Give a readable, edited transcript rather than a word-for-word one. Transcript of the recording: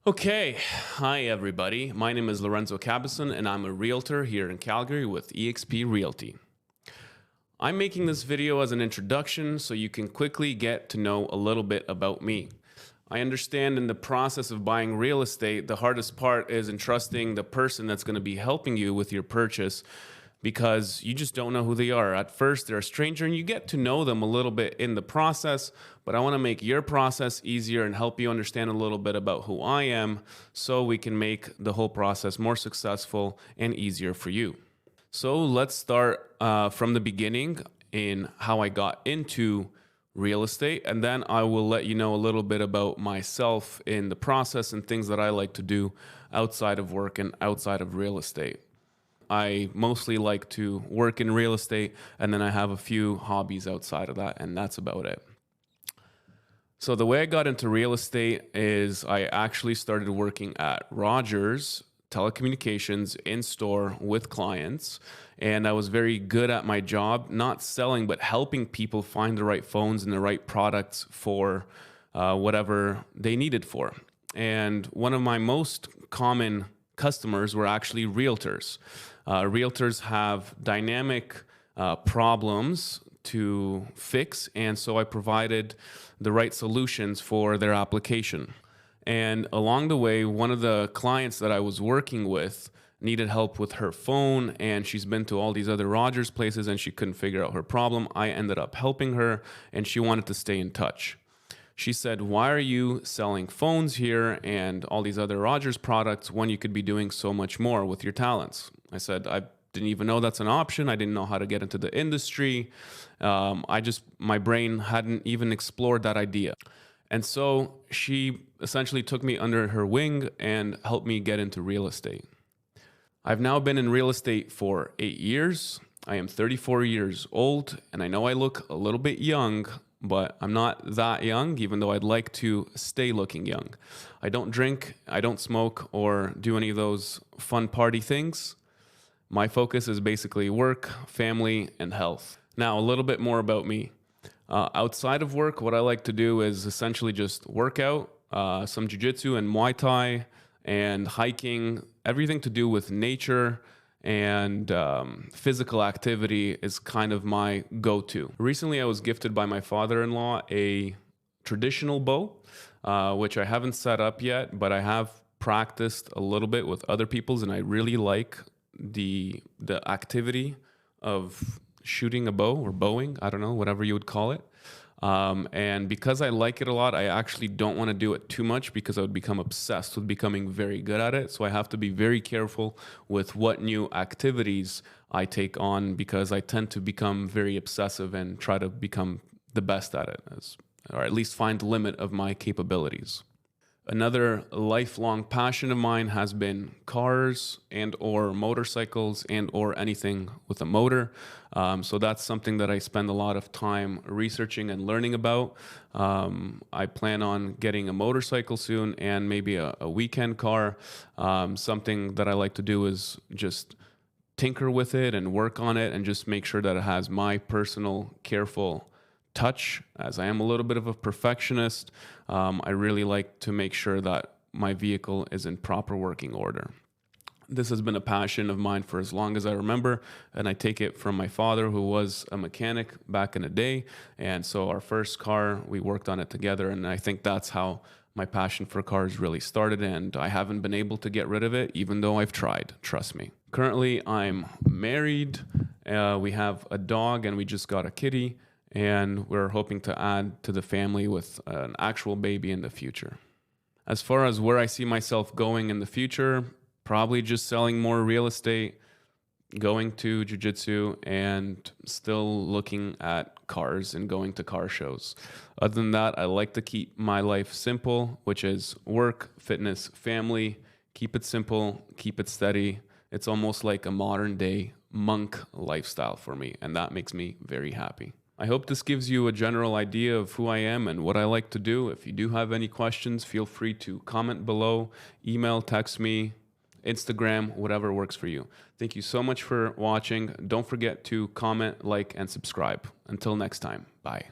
Okay, hi everybody. My name is Lorenzo Cabison and I'm a realtor here in Calgary with eXp Realty. I'm making this video as an introduction so you can quickly get to know a little bit about me. I understand in the process of buying real estate, the hardest part is entrusting the person that's going to be helping you with your purchase because you just don't know who they are. At first, they're a stranger and you get to know them a little bit in the process, but I want to make your process easier and help you understand a little bit about who I am so we can make the whole process more successful and easier for you. So let's start from the beginning in how I got into real estate, and then I will let you know a little bit about myself in the process and things that I like to do outside of work and outside of real estate. I mostly like to work in real estate, and then I have a few hobbies outside of that, and that's about it. So the way I got into real estate is I actually started working at Rogers Telecommunications in store with clients, and I was very good at my job, not selling, but helping people find the right phones and the right products for whatever they needed for. And one of my most common customers were actually realtors. Realtors have dynamic problems to fix, and so I provided the right solutions for their application. And along the way, one of the clients that I was working with needed help with her phone, and she's been to all these other Rogers places and she couldn't figure out her problem. I ended up helping her, and she wanted to stay in touch. She said, "Why are you selling phones here and all these other Rogers products when you could be doing so much more with your talents?" I said, "I didn't even know that's an option. I didn't know how to get into the industry. My brain hadn't even explored that idea." And so she essentially took me under her wing and helped me get into real estate. I've now been in real estate for 8 years. I am 34 years old, and I know I look a little bit young, but I'm not that young, even though I'd like to stay looking young. I don't drink, I don't smoke, or do any of those fun party things. My focus is basically work, family, and health. Now, a little bit more about me. Outside of work, what I like to do is essentially just work out, some jiu-jitsu and Muay Thai, and hiking. Everything to do with nature and physical activity is kind of my go-to. Recently, I was gifted by my father-in-law a traditional bow, which I haven't set up yet, but I have practiced a little bit with other people's, and I really like the activity of shooting a bow or bowing, I don't know, whatever you would call it. And because I like it a lot, I actually don't want to do it too much because I would become obsessed with becoming very good at it. So I have to be very careful with what new activities I take on because I tend to become very obsessive and try to become the best at it, or at least find the limit of my capabilities. Another lifelong passion of mine has been cars and or motorcycles and or anything with a motor. So that's something that I spend a lot of time researching and learning about. I plan on getting a motorcycle soon and maybe a weekend car. Something that I like to do is just tinker with it and work on it and just make sure that it has my personal, careful touch. As I am a little bit of a perfectionist, I really like to make sure that my vehicle is in proper working order. This has been a passion of mine for as long as I remember, and I take it from my father, who was a mechanic back in the day. And so our first car, we worked on it together, and I think that's how my passion for cars really started, and I haven't been able to get rid of it, even though I've tried, trust me. Currently, I'm married. We have a dog, and we just got a kitty, and we're hoping to add to the family with an actual baby in the future. As far as where I see myself going in the future, probably just selling more real estate, going to jiu-jitsu, and still looking at cars and going to car shows. Other than that, I like to keep my life simple, which is work, fitness, family. Keep it simple, keep it steady. It's almost like a modern day monk lifestyle for me, and that makes me very happy. I hope this gives you a general idea of who I am and what I like to do. If you do have any questions, feel free to comment below, email, text me, Instagram, whatever works for you. Thank you so much for watching. Don't forget to comment, like, and subscribe. Until next time, bye.